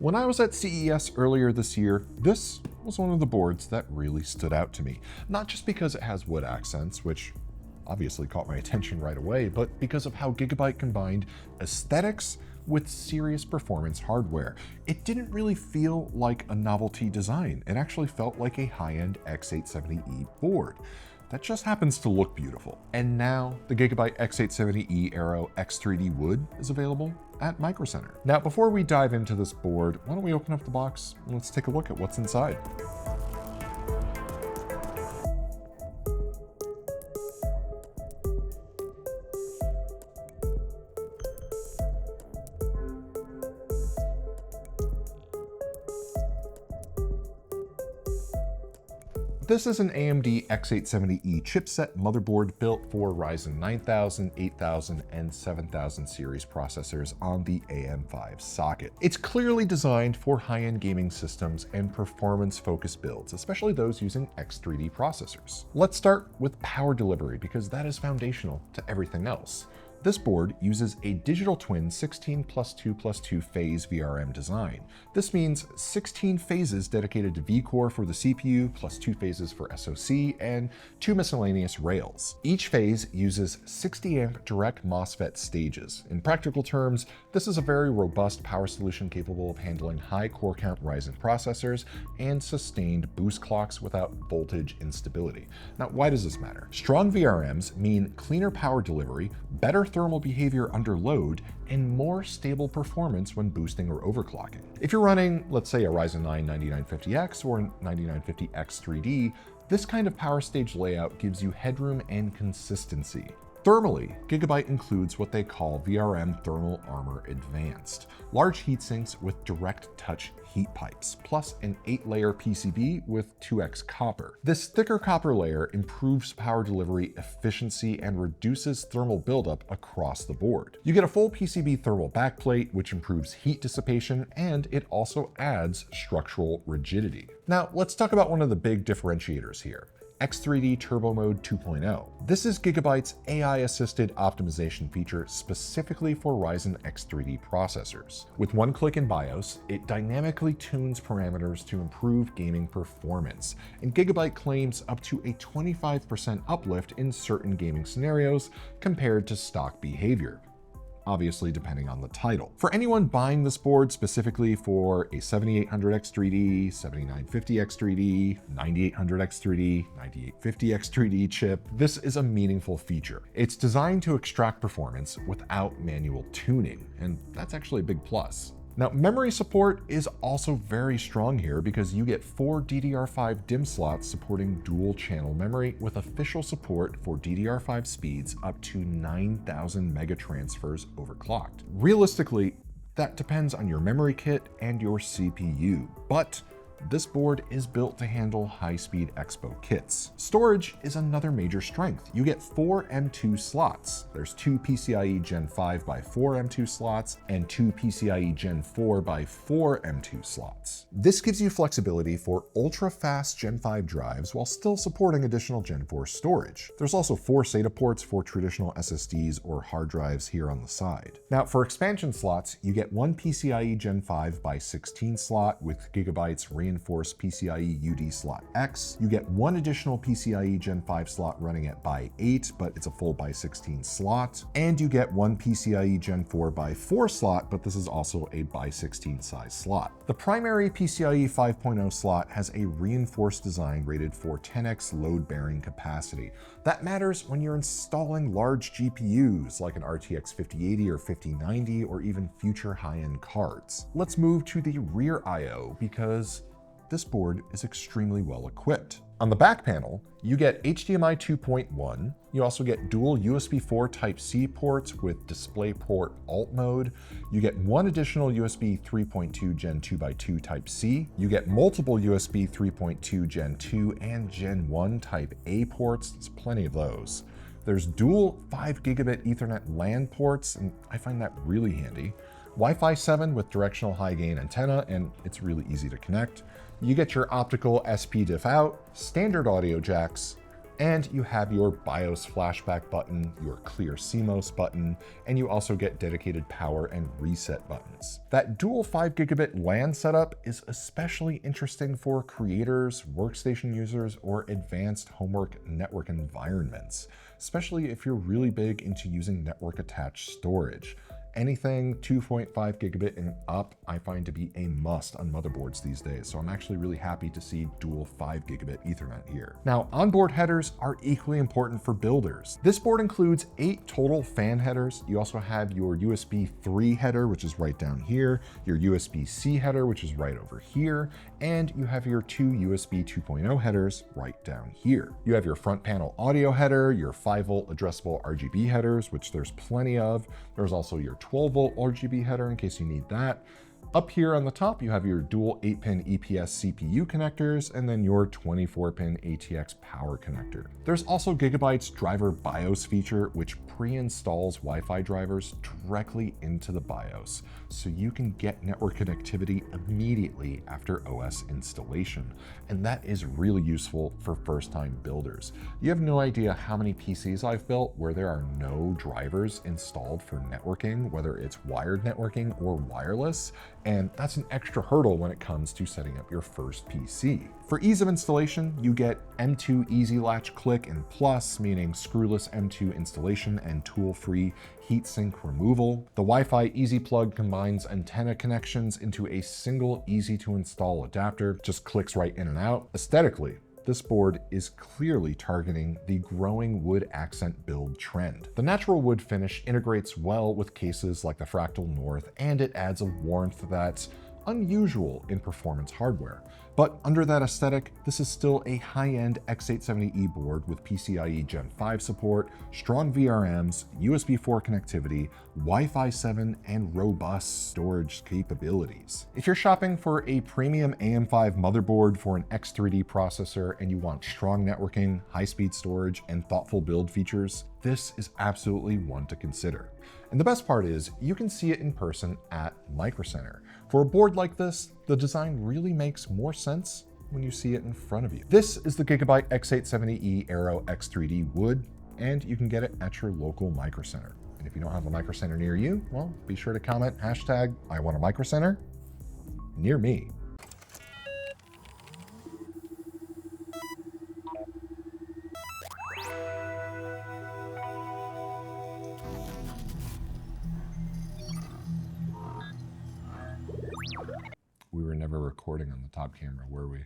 When I was at CES earlier this year, this was one of the boards that really stood out to me. Not just because it has wood accents, which obviously caught my attention right away, but because of how Gigabyte combined aesthetics with serious performance hardware. It didn't really feel like a novelty design. It actually felt like a high-end X870E board. That just happens to look beautiful. And now the Gigabyte X870E AERO X3D Wood is available at microcenter. Now, before we dive into this board, why don't we open up the box and let's take a look at what's inside. This is an AMD X870E chipset motherboard built for Ryzen 9000, 8000, and 7000 series processors on the AM5 socket. It's clearly designed for high-end gaming systems and performance-focused builds, especially those using X3D processors. Let's start with power delivery because that is foundational to everything else. This board uses a digital twin 16+2+2 phase VRM design. This means 16 phases dedicated to V-core for the CPU, plus 2 phases for SoC, and 2 miscellaneous rails. Each phase uses 60 amp direct MOSFET stages. In practical terms, this is a very robust power solution capable of handling high core count Ryzen processors and sustained boost clocks without voltage instability. Now, why does this matter? Strong VRMs mean cleaner power delivery, better thermal behavior under load, and more stable performance when boosting or overclocking. If you're running, let's say, a Ryzen 9 9950X or 9950 X3D, this kind of power stage layout gives you headroom and consistency. Thermally, Gigabyte includes what they call VRM Thermal Armor Advanced, large heatsinks with direct touch heat pipes, plus an 8-layer PCB with 2x copper. This thicker copper layer improves power delivery efficiency and reduces thermal buildup across the board. You get a full PCB thermal backplate, which improves heat dissipation, and it also adds structural rigidity. Now, let's talk about one of the big differentiators here. X3D Turbo Mode 2.0. This is Gigabyte's AI-assisted optimization feature specifically for Ryzen X3D processors. With one click in BIOS, it dynamically tunes parameters to improve gaming performance, and Gigabyte claims up to a 25% uplift in certain gaming scenarios compared to stock behavior, obviously depending on the title. For anyone buying this board specifically for a 7800 X3D, 7950 X3D, 9800 X3D, 9850 X3D chip, this is a meaningful feature. It's designed to extract performance without manual tuning, and that's actually a big plus. Now, memory support is also very strong here because you get 4 DDR5 DIMM slots supporting dual channel memory with official support for DDR5 speeds up to 9,000 megatransfers overclocked. Realistically, that depends on your memory kit and your CPU, but this board is built to handle high-speed expo kits. Storage is another major strength. You get 4 M2 slots. There's 2 PCIe Gen 5x4 M2 slots and 2 PCIe Gen 4x4 M2 slots. This gives you flexibility for ultra-fast Gen 5 drives while still supporting additional Gen 4 storage. There's also 4 SATA ports for traditional SSDs or hard drives here on the side. Now, for expansion slots, you get 1 PCIe Gen 5x16 slot with Gigabyte's reinforced PCIe UD slot X. You get 1 additional PCIe Gen 5 slot running at by 8, but it's a full by 16 slot. And you get 1 PCIe Gen 4x4 slot, but this is also a by 16 size slot. The primary PCIe 5.0 slot has a reinforced design rated for 10x load-bearing capacity. That matters when you're installing large GPUs like an RTX 5080 or 5090 or even future high-end cards. Let's move to the rear I/O because this board is extremely well equipped. On the back panel, you get HDMI 2.1. You also get dual USB 4 Type-C ports with DisplayPort Alt mode. You get 1 additional USB 3.2 Gen 2x2 Type-C. You get multiple USB 3.2 Gen 2 and Gen 1 Type-A ports. There's plenty of those. There's dual 5 gigabit Ethernet LAN ports, and I find that really handy. Wi-Fi 7 with directional high gain antenna, and it's really easy to connect. You get your optical SPDIF out, standard audio jacks, And you have your BIOS flashback button, your clear CMOS button, and you also get dedicated power and reset buttons. That dual 5 gigabit LAN setup is especially interesting for creators, workstation users, or advanced homework network environments, especially if you're really big into using network attached storage. Anything 2.5 gigabit and up, I find to be a must on motherboards these days, so I'm actually really happy to see dual 5 gigabit Ethernet here. Now, onboard headers are equally important for builders. This board includes 8 total fan headers. You also have your USB 3 header, which is right down here, your USB-C header, which is right over here, and you have your 2 USB 2.0 headers right down here. You have your front panel audio header, your 5-volt addressable RGB headers, which there's plenty of. There's also your 12-volt RGB header in case you need that. Up here on the top, you have your dual 8-pin EPS CPU connectors and then your 24-pin ATX power connector. There's also Gigabyte's driver BIOS feature, which pre-installs Wi-Fi drivers directly into the BIOS, so you can get network connectivity immediately after OS installation. And that is really useful for first-time builders. You have no idea how many PCs I've built where there are no drivers installed for networking, whether it's wired networking or wireless. And that's an extra hurdle when it comes to setting up your first PC. For ease of installation, you get M2 Easy Latch Click and Plus, meaning screwless M2 installation and tool-free heatsink removal. The Wi-Fi Easy Plug combines antenna connections into a single easy-to-install adapter, just clicks right in and out. Aesthetically, this board is clearly targeting the growing wood accent build trend. The natural wood finish integrates well with cases like the Fractal North, and it adds a warmth that's unusual in performance hardware. But under that aesthetic, this is still a high-end X870E board with PCIe Gen 5 support, strong VRMs, USB 4 connectivity, Wi-Fi 7, and robust storage capabilities. If you're shopping for a premium AM5 motherboard for an X3D processor and you want strong networking, high-speed storage, and thoughtful build features, this is absolutely one to consider. And the best part is, you can see it in person at Microcenter. For a board like this, the design really makes more sense when you see it in front of you. This is the Gigabyte X870E AERO X3D Wood, and you can get it at your local Microcenter. And if you don't have a Microcenter near you, well, be sure to comment hashtag I want a Microcenter near me. We were never recording on the top camera, were we?